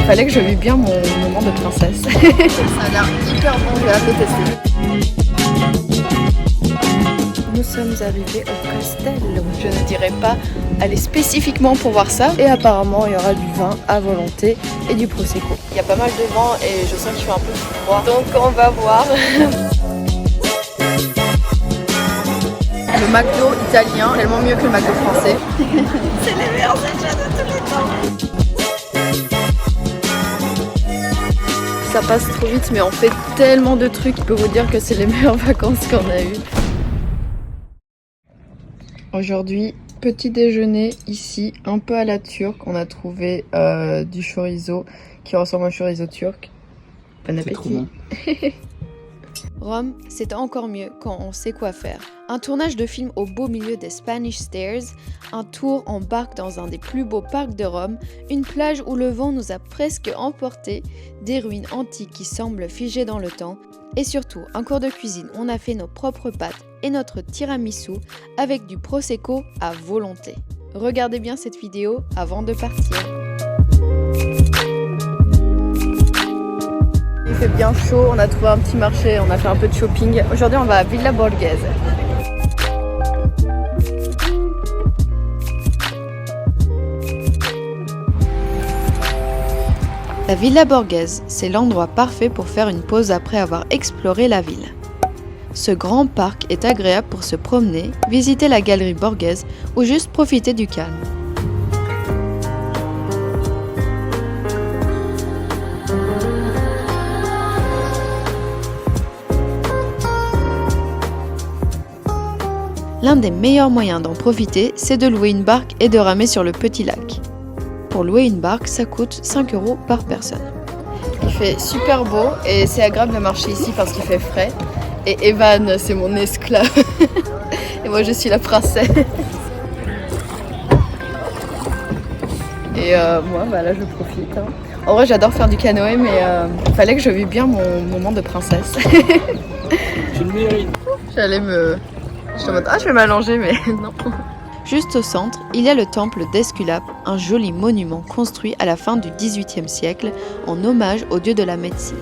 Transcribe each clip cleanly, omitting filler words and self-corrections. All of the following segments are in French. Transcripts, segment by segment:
Fallait que je vive bien mon moment de princesse. Ça a l'air hyper bon, j'ai hâte de tester. Nous sommes arrivés au Castello. Je ne dirais pas aller spécifiquement pour voir ça. Et apparemment, il y aura du vin à volonté et du prosecco. Il y a pas mal de vent et je sens qu'il fait un peu froid. Donc on va voir. Le McDo italien, tellement mieux que le McDo français. C'est les meilleurs achats de tous les temps. Ça passe trop vite, mais on fait tellement de trucs. Je peux vous dire que c'est les meilleures vacances qu'on a eues. Aujourd'hui, petit déjeuner ici, un peu à la turque. On a trouvé du chorizo qui ressemble à un chorizo turc. Bon appétit. Rome, c'est encore mieux quand on sait quoi faire. Un tournage de film au beau milieu des Spanish Stairs, un tour en barque dans un des plus beaux parcs de Rome, une plage où le vent nous a presque emportés, des ruines antiques qui semblent figées dans le temps, et surtout un cours de cuisine où on a fait nos propres pâtes et notre tiramisu avec du prosecco à volonté. Regardez bien cette vidéo avant de partir. Il fait bien chaud, on a trouvé un petit marché, on a fait un peu de shopping. Aujourd'hui on va à Villa Borghese. La Villa Borghese, c'est l'endroit parfait pour faire une pause après avoir exploré la ville. Ce grand parc est agréable pour se promener, visiter la galerie Borghese ou juste profiter du calme. L'un des meilleurs moyens d'en profiter, c'est de louer une barque et de ramer sur le petit lac. Pour louer une barque, ça coûte 5 € par personne. Il fait super beau et c'est agréable de marcher ici parce qu'il fait frais. Et Evan, c'est mon esclave. Et moi, je suis la princesse. Et moi, bah là, je profite. En vrai, j'adore faire du canoë, mais il fallait que je vive bien mon moment de princesse. Tu le mérites. J'allais me... Je suis en mode, je vais m'allonger, mais non. Juste au centre, il y a le temple d'Esculape, un joli monument construit à la fin du XVIIIe siècle en hommage au dieu de la médecine.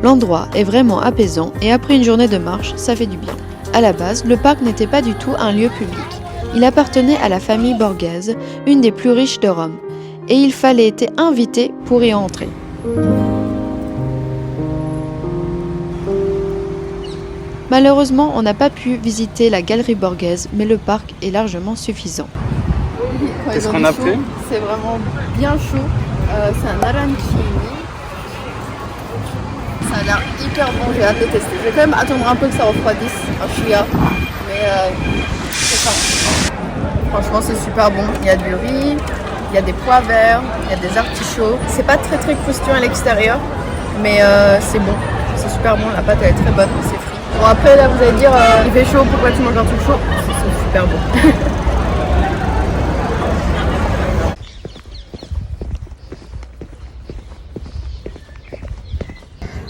L'endroit est vraiment apaisant et après une journée de marche, ça fait du bien. À la base, le parc n'était pas du tout un lieu public. Il appartenait à la famille Borghese, une des plus riches de Rome, et il fallait être invité pour y entrer. Malheureusement, on n'a pas pu visiter la galerie Borghese, mais le parc est largement suffisant. Qu'est-ce qu'on a pris ? C'est vraiment bien chaud. C'est un arancini. Ça a l'air hyper bon, j'ai hâte de tester. Je vais quand même attendre un peu que ça refroidisse, un chouïa. Mais c'est ça. Franchement, c'est super bon. Il y a du riz, il y a des pois verts, il y a des artichauts. C'est pas très croustillant à l'extérieur, mais c'est bon. C'est super bon, la pâte elle est très bonne, c'est frit. Bon après là vous allez dire, il fait chaud, pourquoi tu manges un truc chaud ? C'est super bon.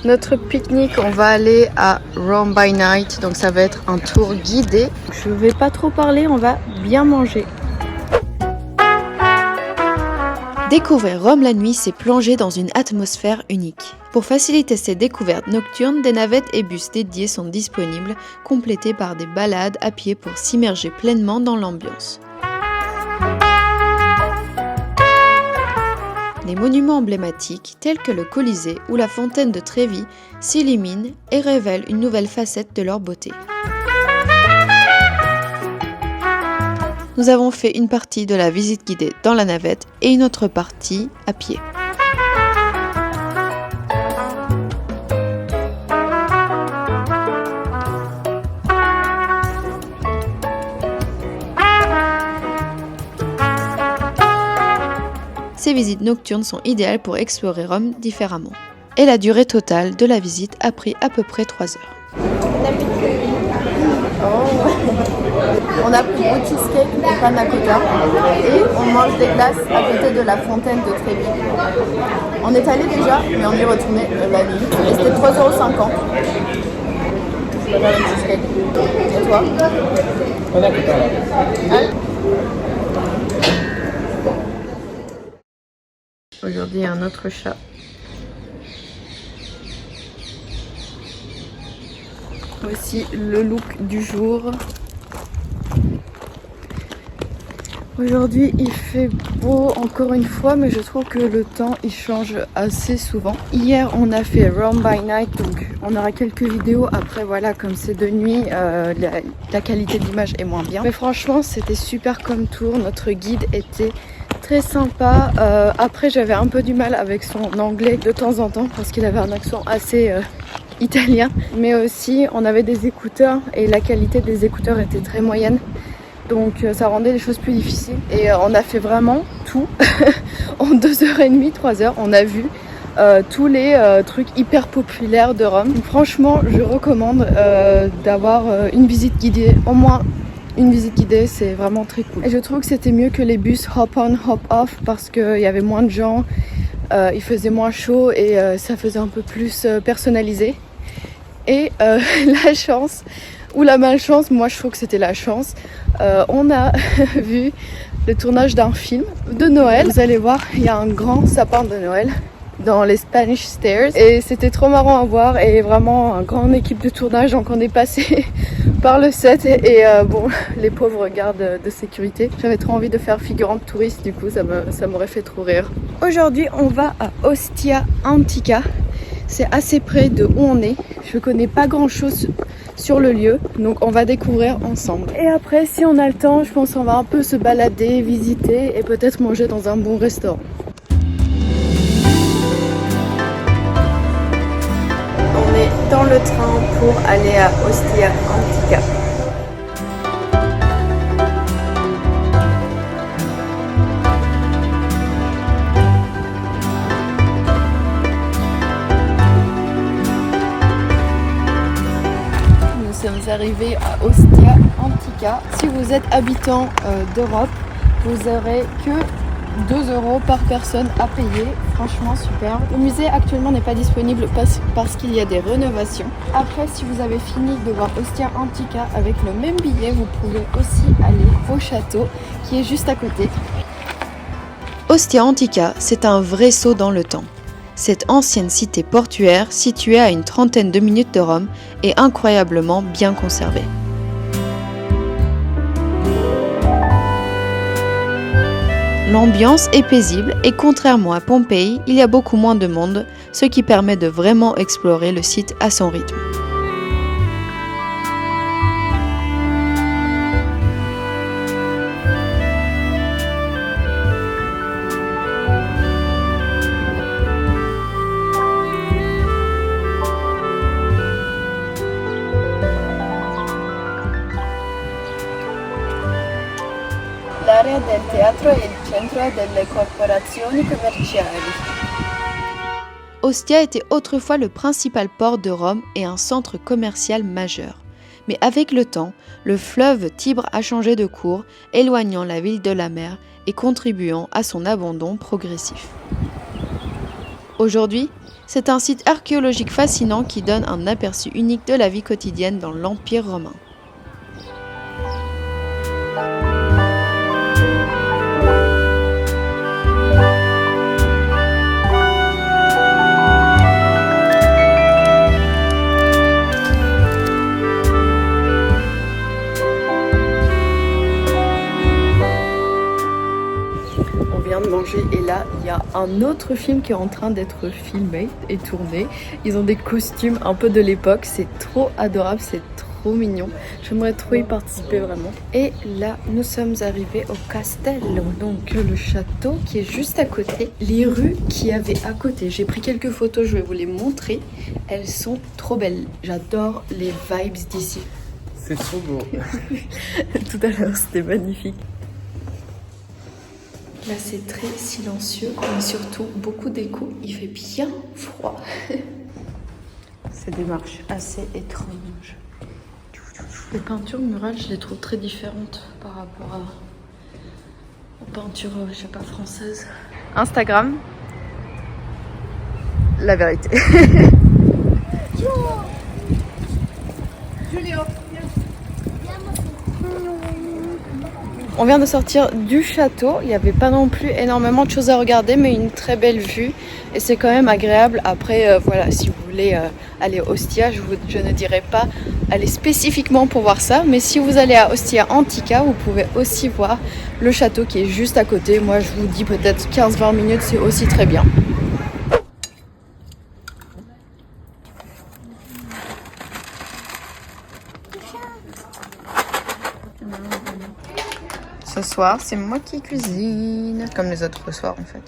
Notre pique-nique, on va aller à Rome by Night, donc ça va être un tour guidé. Je vais pas trop parler, on va bien manger. Découvrir Rome la nuit, c'est plonger dans une atmosphère unique. Pour faciliter ces découvertes nocturnes, des navettes et bus dédiés sont disponibles, complétés par des balades à pied pour s'immerger pleinement dans l'ambiance. Les monuments emblématiques, tels que le Colisée ou la fontaine de Trévi, s'illuminent et révèlent une nouvelle facette de leur beauté. Nous avons fait une partie de la visite guidée dans la navette et une autre partie à pied. Ces visites nocturnes sont idéales pour explorer Rome différemment. Et la durée totale de la visite a pris à peu près 3 heures. On a pris beau cheesecake et panna cotta et on mange des glaces à côté de la fontaine de Trévi. On est allé déjà, mais on y est retourné la nuit. Et c'était 3,50 €. Je vais faire le cheesecake. Et toi? Panna cotta. Aujourd'hui, il y a un autre chat. Voici le look du jour. Aujourd'hui il fait beau encore une fois, mais je trouve que le temps il change assez souvent. Hier on a fait Rome by Night, donc on aura quelques vidéos. Après voilà, comme c'est de nuit, la qualité d'image est moins bien. Mais franchement c'était super comme tour, notre guide était très sympa. Après j'avais un peu du mal avec son anglais de temps en temps parce qu'il avait un accent assez italien. Mais aussi on avait des écouteurs et la qualité des écouteurs était très moyenne. Donc ça rendait les choses plus difficiles. Et on a fait vraiment tout. En 2h30, 3h, on a vu tous les trucs hyper populaires de Rome. Donc, franchement, je recommande d'avoir une visite guidée, au moins une visite guidée, c'est vraiment très cool. Et je trouve que c'était mieux que les bus hop on, hop off parce qu'il y avait moins de gens, il faisait moins chaud et ça faisait un peu plus personnalisé. Et la chance ou la malchance, moi je trouve que c'était la chance, on a vu le tournage d'un film de Noël. Vous allez voir, il y a un grand sapin de Noël dans les Spanish Stairs et c'était trop marrant à voir et vraiment une grande équipe de tournage. Donc on est passé par le set et bon, les pauvres gardes de sécurité. J'avais trop envie de faire figurante touriste, du coup ça m'aurait fait trop rire. Aujourd'hui on va à Ostia Antica. C'est assez près de où on est. Je connais pas grand chose sur le lieu, donc on va découvrir ensemble. Et après, si on a le temps, je pense qu'on va un peu se balader, visiter et peut-être manger dans un bon restaurant. On est dans le train pour aller à Ostia Antica. Nous sommes arrivés à Ostia Antica. Si vous êtes habitant d'Europe, vous aurez que 2 € par personne à payer. Franchement super. Le musée actuellement n'est pas disponible parce qu'il y a des rénovations. Après, si vous avez fini de voir Ostia Antica avec le même billet, vous pouvez aussi aller au château qui est juste à côté. Ostia Antica, c'est un vrai saut dans le temps. Cette ancienne cité portuaire, située à une trentaine de minutes de Rome, est incroyablement bien conservée. L'ambiance est paisible et contrairement à Pompéi, il y a beaucoup moins de monde, ce qui permet de vraiment explorer le site à son rythme. L'area del teatro è il centro delle corporazioni commerciali. Ostia était autrefois le principal port de Rome et un centre commercial majeur. Mais avec le temps, le fleuve Tibre a changé de cours, éloignant la ville de la mer et contribuant à son abandon progressif. Aujourd'hui, c'est un site archéologique fascinant qui donne un aperçu unique de la vie quotidienne dans l'Empire romain. De manger et là il y a un autre film qui est en train d'être filmé et tourné. Ils ont des costumes un peu de l'époque, c'est trop adorable, c'est trop mignon. J'aimerais trop y participer vraiment. Et là nous sommes arrivés au Castello, donc le château qui est juste à côté. Les rues qu'il y avait à côté, j'ai pris quelques photos, je vais vous les montrer. Elles sont trop belles, j'adore les vibes d'ici. C'est trop beau. Tout à l'heure c'était magnifique. Là c'est très silencieux, mais surtout beaucoup d'écho, il fait bien froid. C'est des marches assez étranges. Les peintures murales, je les trouve très différentes par rapport aux peintures, je sais pas, françaises. Instagram, la vérité. On vient de sortir du château, il n'y avait pas non plus énormément de choses à regarder, mais une très belle vue et c'est quand même agréable. Après, voilà, si vous voulez aller à Ostia, je ne dirais pas aller spécifiquement pour voir ça, mais si vous allez à Ostia Antica, vous pouvez aussi voir le château qui est juste à côté. Moi, je vous dis peut-être 15-20 minutes, c'est aussi très bien. Ce soir, c'est moi qui cuisine, comme les autres soirs en fait.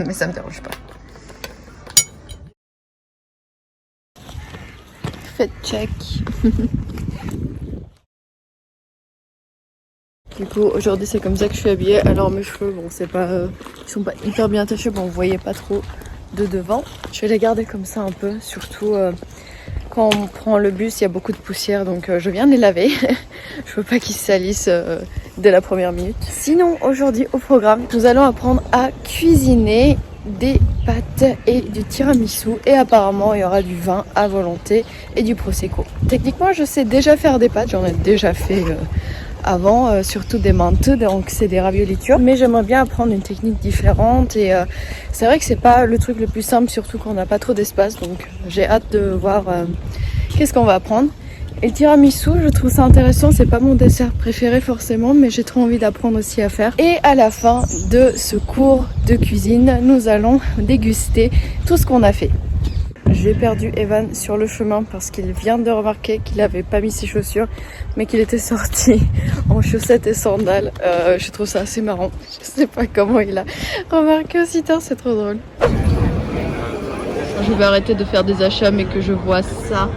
Mais ça me dérange pas. Faites check. Du coup, aujourd'hui c'est comme ça que je suis habillée. Alors mes cheveux, bon, c'est pas, ils sont pas hyper bien attachés. Bon, vous voyez pas trop de devant. Je vais les garder comme ça un peu, surtout quand on prend le bus, il y a beaucoup de poussière, donc je viens de les laver. Je veux pas qu'ils se salissent dès la première minute. Sinon, aujourd'hui au programme, nous allons apprendre à cuisiner des pâtes et du tiramisu. Et apparemment, il y aura du vin à volonté et du prosecco. Techniquement, je sais déjà faire des pâtes, j'en ai déjà fait avant, surtout des manteaux, donc c'est des raviolis turcs. Mais j'aimerais bien apprendre une technique différente et c'est vrai que c'est pas le truc le plus simple, surtout quand on n'a pas trop d'espace. Donc j'ai hâte de voir qu'est-ce qu'on va apprendre. Et le tiramisu, je trouve ça intéressant, c'est pas mon dessert préféré forcément, mais j'ai trop envie d'apprendre aussi à faire. Et à la fin de ce cours de cuisine, nous allons déguster tout ce qu'on a fait. J'ai perdu Evan sur le chemin parce qu'il vient de remarquer qu'il n'avait pas mis ses chaussures, mais qu'il était sorti en chaussettes et sandales. Je trouve ça assez marrant. Je sais pas comment il a remarqué aussitôt, c'est trop drôle. Je vais arrêter de faire des achats, mais que je vois ça.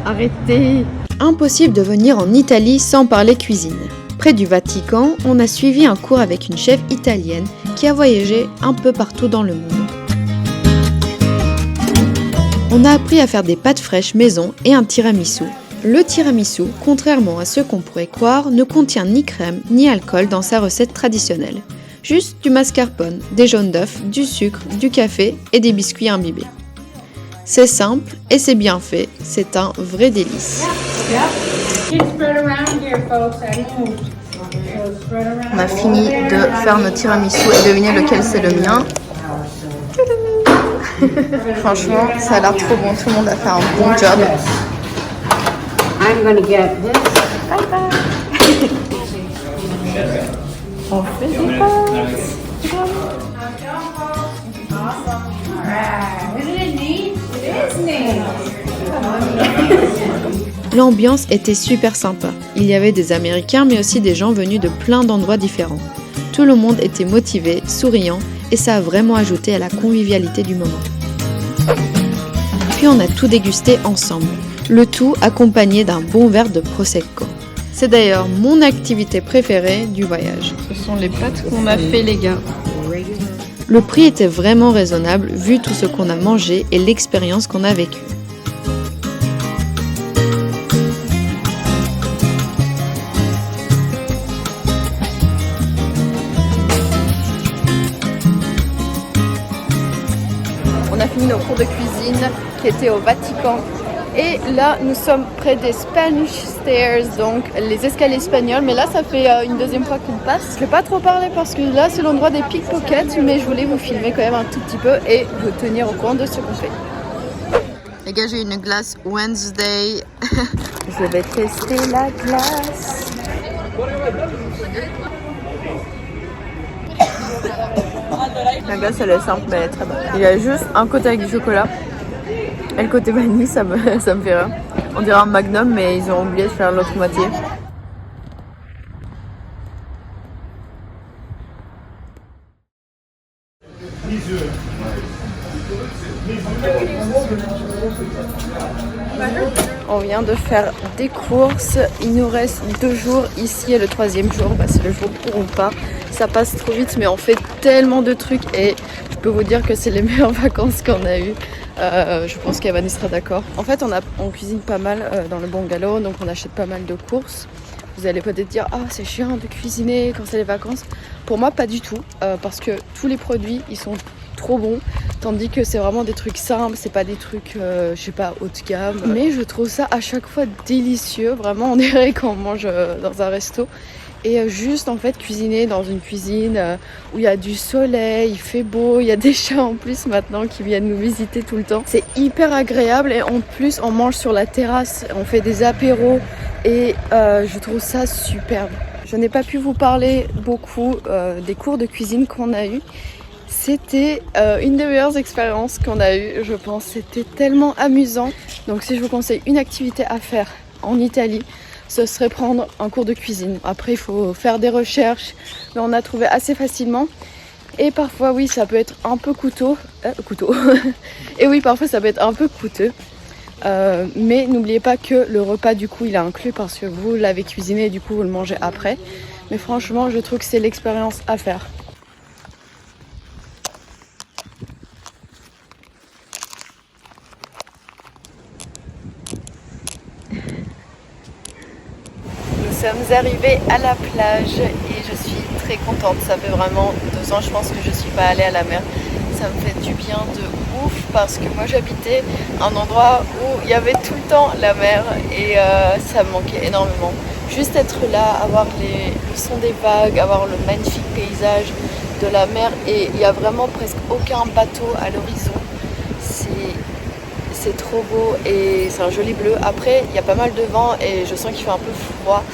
Arrêtez! Impossible de venir en Italie sans parler cuisine. Près du Vatican, on a suivi un cours avec une chef italienne qui a voyagé un peu partout dans le monde. On a appris à faire des pâtes fraîches maison et un tiramisu. Le tiramisu, contrairement à ce qu'on pourrait croire, ne contient ni crème ni alcool dans sa recette traditionnelle. Juste du mascarpone, des jaunes d'œufs, du sucre, du café et des biscuits imbibés. C'est simple et c'est bien fait, c'est un vrai délice. On a fini de faire notre tiramisu et devinez lequel c'est le mien. Franchement, ça a l'air trop bon, tout le monde a fait un bon job. On fait des pâtes. L'ambiance était super sympa. Il y avait des Américains mais aussi des gens venus de plein d'endroits différents. Tout le monde était motivé, souriant et ça a vraiment ajouté à la convivialité du moment. Puis on a tout dégusté ensemble, le tout accompagné d'un bon verre de prosecco. C'est d'ailleurs mon activité préférée du voyage. Ce sont les pâtes qu'on a fait les gars. Le prix était vraiment raisonnable vu tout ce qu'on a mangé et l'expérience qu'on a vécue. On a fini nos cours de cuisine qui étaient au Vatican. Et là, nous sommes près des Spanish Stairs, donc les escaliers espagnols. Mais là, ça fait une deuxième fois qu'on passe. Je vais pas trop parler parce que là, c'est l'endroit des pickpockets. Mais je voulais vous filmer quand même un tout petit peu et vous tenir au courant de ce qu'on fait. Les gars, j'ai une glace Wednesday. Je vais tester la glace. La glace, elle est simple, mais elle est très bonne. Il y a juste un côté avec du chocolat. Et le côté vanille, ça me fait rire. On dirait un Magnum, mais ils ont oublié de faire l'autre moitié. On vient de faire des courses. Il nous reste 2 jours ici et le 3e jour, c'est le jour où on part. Ça passe trop vite, mais on fait tellement de trucs et je peux vous dire que c'est les meilleures vacances qu'on a eues. Je pense qu'Evan sera d'accord. En fait, on cuisine pas mal dans le bungalow, donc on achète pas mal de courses. Vous allez peut-être dire, ah c'est chiant de cuisiner quand c'est les vacances. Pour moi, pas du tout, parce que tous les produits, ils sont trop bons, tandis que c'est vraiment des trucs simples, c'est pas des trucs, je sais pas, haut de gamme. Mais je trouve ça à chaque fois délicieux, vraiment on dirait qu'on mange dans un resto. Et juste en fait cuisiner dans une cuisine où il y a du soleil, il fait beau, il y a des chats en plus maintenant qui viennent nous visiter tout le temps. C'est hyper agréable et en plus on mange sur la terrasse, on fait des apéros et je trouve ça superbe. Je n'ai pas pu vous parler beaucoup des cours de cuisine qu'on a eu. C'était une des meilleures expériences qu'on a eues, je pense. C'était tellement amusant. Donc si je vous conseille une activité à faire en Italie, ce serait prendre un cours de cuisine. Après, il faut faire des recherches, mais on a trouvé assez facilement. Et parfois, oui, ça peut être un peu coûteux. Et oui, parfois, ça peut être un peu coûteux. Mais n'oubliez pas que le repas, du coup, il est inclus parce que vous l'avez cuisiné et du coup, vous le mangez après. Mais franchement, je trouve que c'est l'expérience à faire. Nous sommes arrivés à la plage et je suis très contente. Ça fait vraiment 2 ans, je pense que je suis pas allée à la mer. Ça me fait du bien de ouf parce que moi j'habitais un endroit où il y avait tout le temps la mer et ça me manquait énormément. Juste être là, avoir le son des vagues, avoir le magnifique paysage de la mer et il y a vraiment presque aucun bateau à l'horizon. C'est trop beau et c'est un joli bleu. Après, il y a pas mal de vent et je sens qu'il fait un peu froid.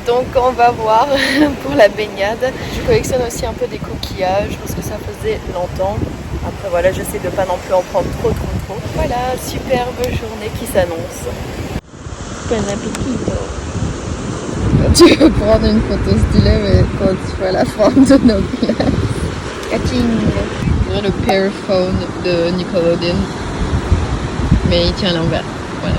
Donc on va voir pour la baignade. Je collectionne aussi un peu des coquillages parce que ça faisait longtemps. Après voilà, j'essaie de pas non plus en prendre trop. Voilà, superbe journée qui s'annonce. Bon appétit. Tu veux prendre une photo stylée mais quand tu vois la forme de nos glaces. Catching. C'est le Pear Phone de Nickelodeon. Mais il tient à l'envers. Voilà.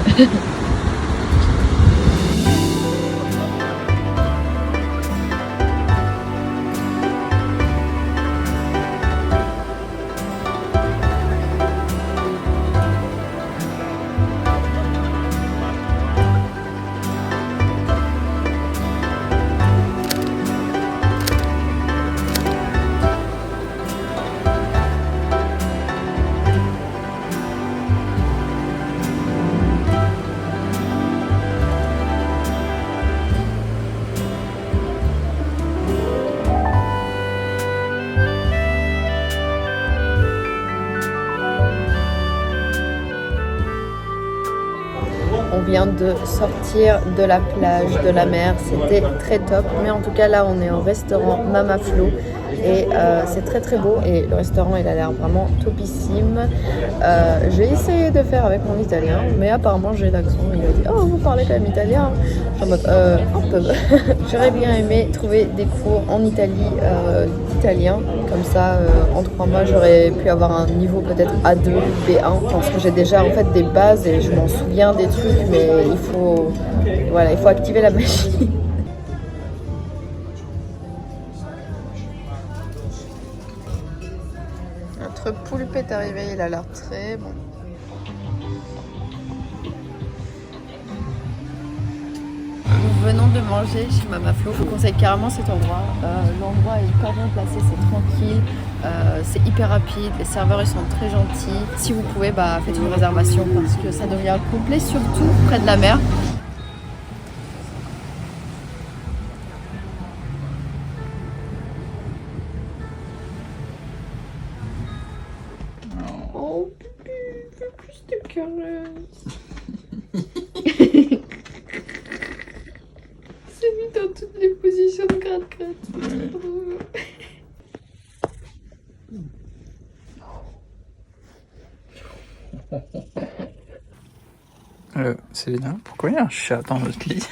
On vient de sortir de la plage, de la mer, c'était très top. Mais en tout cas là on est au restaurant Mama Flo et c'est très beau et le restaurant il a l'air vraiment topissime. J'ai essayé de faire avec mon italien mais apparemment j'ai l'accent. Il m'a dit oh vous parlez quand même italien. Je suis en mode un peu. J'aurais bien aimé trouver des cours en Italie d'italien. Comme ça en 3 mois j'aurais pu avoir un niveau peut-être A2, B1 parce que j'ai déjà en fait des bases et je m'en souviens des trucs. Mais il faut activer la machine. Notre poulpe est arrivé, il a l'air très bon. Nous venons de manger chez Mama Flo. Je vous conseille carrément cet endroit. L'endroit est hyper bien placé, c'est tranquille, c'est hyper rapide, les serveurs ils sont très gentils. Si vous pouvez, faites une réservation parce que ça devient complet, surtout près de la mer. Oh, plus de caresses. C'est mis dans toutes les positions de gratte-gratte. Célina, pourquoi il y a un chat dans notre lit?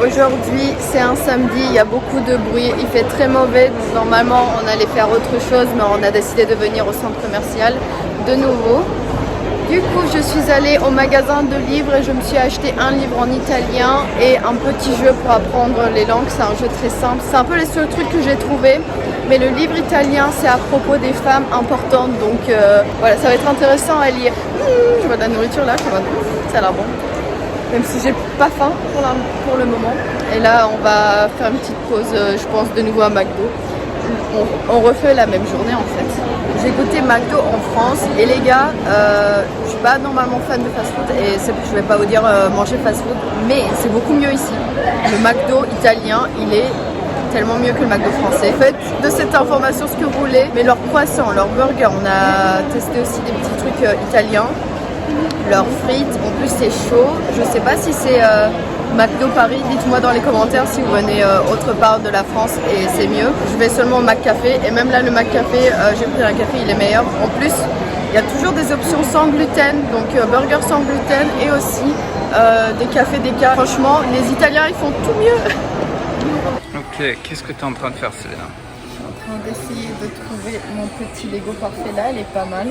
Aujourd'hui, c'est un samedi, il y a beaucoup de bruit, il fait très mauvais. Donc normalement, on allait faire autre chose, mais on a décidé de venir au centre commercial de nouveau. Du coup, je suis allée au magasin de livres et je me suis acheté un livre en italien et un petit jeu pour apprendre les langues. C'est un jeu très simple. C'est un peu les seuls trucs que j'ai trouvé. Mais le livre italien, c'est à propos des femmes importantes. Donc voilà, ça va être intéressant à lire. Je vois de la nourriture là, ça a l'air bon. Même si j'ai pas faim pour le moment. Et là, on va faire une petite pause, je pense, de nouveau à McDo. On refait la même journée en fait. J'ai goûté McDo en France et les gars, je suis pas normalement fan de fast-food et je vais pas vous dire manger fast-food, mais c'est beaucoup mieux ici. Le McDo italien, il est tellement mieux que le McDo français. Faites de cette information ce que vous voulez, mais leurs croissants, leurs burgers, on a testé aussi des petits trucs italiens. Leurs frites, en plus c'est chaud. Je sais pas si c'est McDo Paris, dites-moi dans les commentaires si vous venez autre part de la France et c'est mieux. Je vais seulement au McCafé et même là le McCafé, j'ai pris un café, il est meilleur. En plus, il y a toujours des options sans gluten, donc burger sans gluten et aussi des cafés déca. Franchement, les Italiens ils font tout mieux. Ok, qu'est-ce que tu es en train de faire, Selena? Je suis en train d'essayer de trouver mon petit Lego parfait là, elle est pas mal.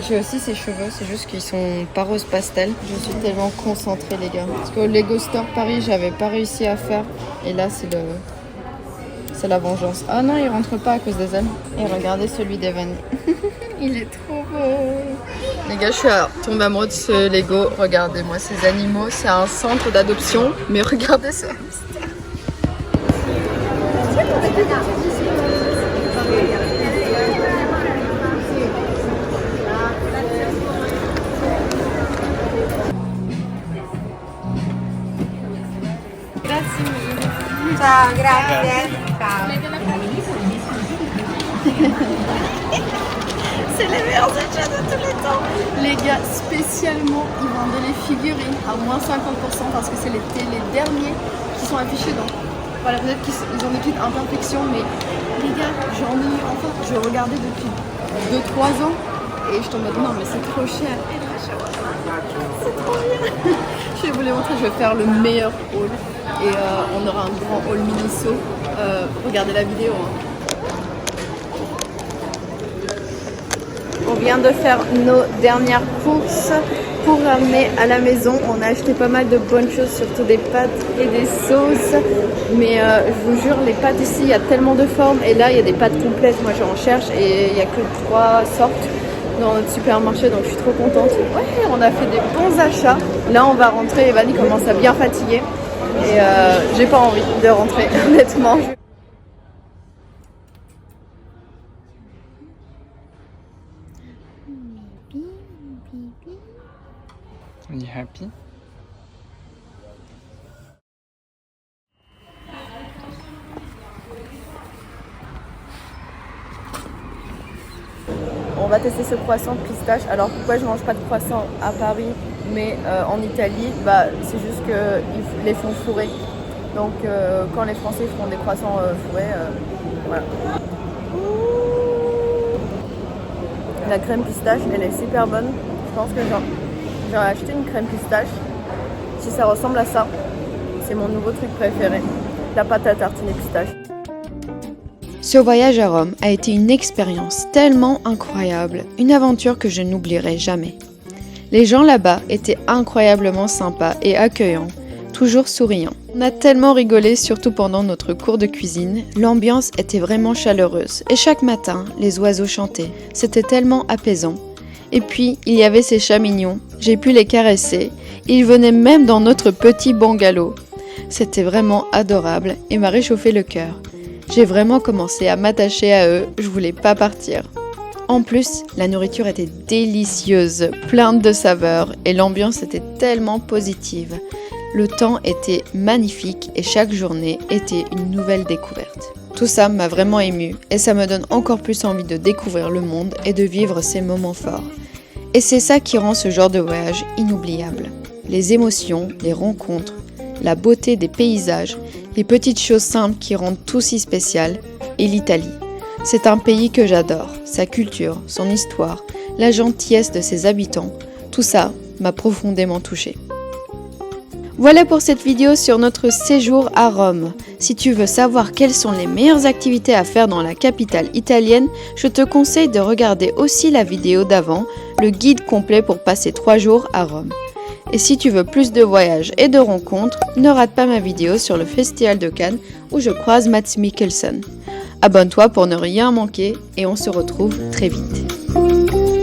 J'ai aussi ses cheveux, c'est juste qu'ils sont pas rose pastel. Je suis tellement concentrée les gars. Parce qu'au Lego Store Paris, j'avais pas réussi à faire. Et là, c'est la vengeance. Ah non, il rentre pas à cause des ailes. Et regardez celui d'Evan. Il est trop beau. Les gars, je suis tombée amoureuse de ce Lego. Regardez-moi ces animaux. C'est un centre d'adoption. Mais regardez ça. Ciao, grazie. Ciao. C'est les meilleurs achats de tous les temps. Les gars, spécialement, ils vendaient les figurines à moins 50% parce que c'est les derniers qui sont affichés. Donc voilà, peut-être qu'ils ont des petites imperfections, mais les gars, j'en ai eu enfin. Je regardais depuis 2-3 ans et je tombe dedans, mais c'est trop cher. Et là, c'est trop bien. Je vais vous les montrer, je vais faire le meilleur haul. Et on aura un grand haul Miniso. Regardez la vidéo. On vient de faire nos dernières courses pour ramener à la maison. On a acheté pas mal de bonnes choses, surtout des pâtes et des sauces. Mais je vous jure, les pâtes ici, il y a tellement de formes. Et là, il y a des pâtes complètes. Moi, j'en cherche et il n'y a que 3 sortes dans notre supermarché, donc je suis trop contente. Ouais, on a fait des bons achats. Là, on va rentrer. Evan, il commence à bien fatiguer. Et j'ai pas envie de rentrer, honnêtement. Are you happy? On va tester ce croissant pistache. Alors pourquoi je mange pas de croissant à Paris mais en Italie, bah, c'est juste qu'ils les font fourrer. Donc quand les Français font des croissants fourrés, voilà. La crème pistache, elle est super bonne. Je pense que j'aurais acheté une crème pistache. Si ça ressemble à ça, c'est mon nouveau truc préféré. La pâte à tartiner pistache. Ce voyage à Rome a été une expérience tellement incroyable, une aventure que je n'oublierai jamais. Les gens là-bas étaient incroyablement sympas et accueillants, toujours souriants. On a tellement rigolé, surtout pendant notre cours de cuisine. L'ambiance était vraiment chaleureuse et chaque matin, les oiseaux chantaient. C'était tellement apaisant. Et puis, il y avait ces chats mignons. J'ai pu les caresser. Ils venaient même dans notre petit bungalow. C'était vraiment adorable et m'a réchauffé le cœur. J'ai vraiment commencé à m'attacher à eux, je voulais pas partir. En plus, la nourriture était délicieuse, pleine de saveurs et l'ambiance était tellement positive. Le temps était magnifique et chaque journée était une nouvelle découverte. Tout ça m'a vraiment émue et ça me donne encore plus envie de découvrir le monde et de vivre ces moments forts. Et c'est ça qui rend ce genre de voyage inoubliable. Les émotions, les rencontres, la beauté des paysages, les petites choses simples qui rendent tout si spécial, et l'Italie. C'est un pays que j'adore, sa culture, son histoire, la gentillesse de ses habitants, tout ça m'a profondément touchée. Voilà pour cette vidéo sur notre séjour à Rome. Si tu veux savoir quelles sont les meilleures activités à faire dans la capitale italienne, je te conseille de regarder aussi la vidéo d'avant, le guide complet pour passer 3 jours à Rome. Et si tu veux plus de voyages et de rencontres, ne rate pas ma vidéo sur le Festival de Cannes où je croise Mads Mikkelsen. Abonne-toi pour ne rien manquer et on se retrouve très vite.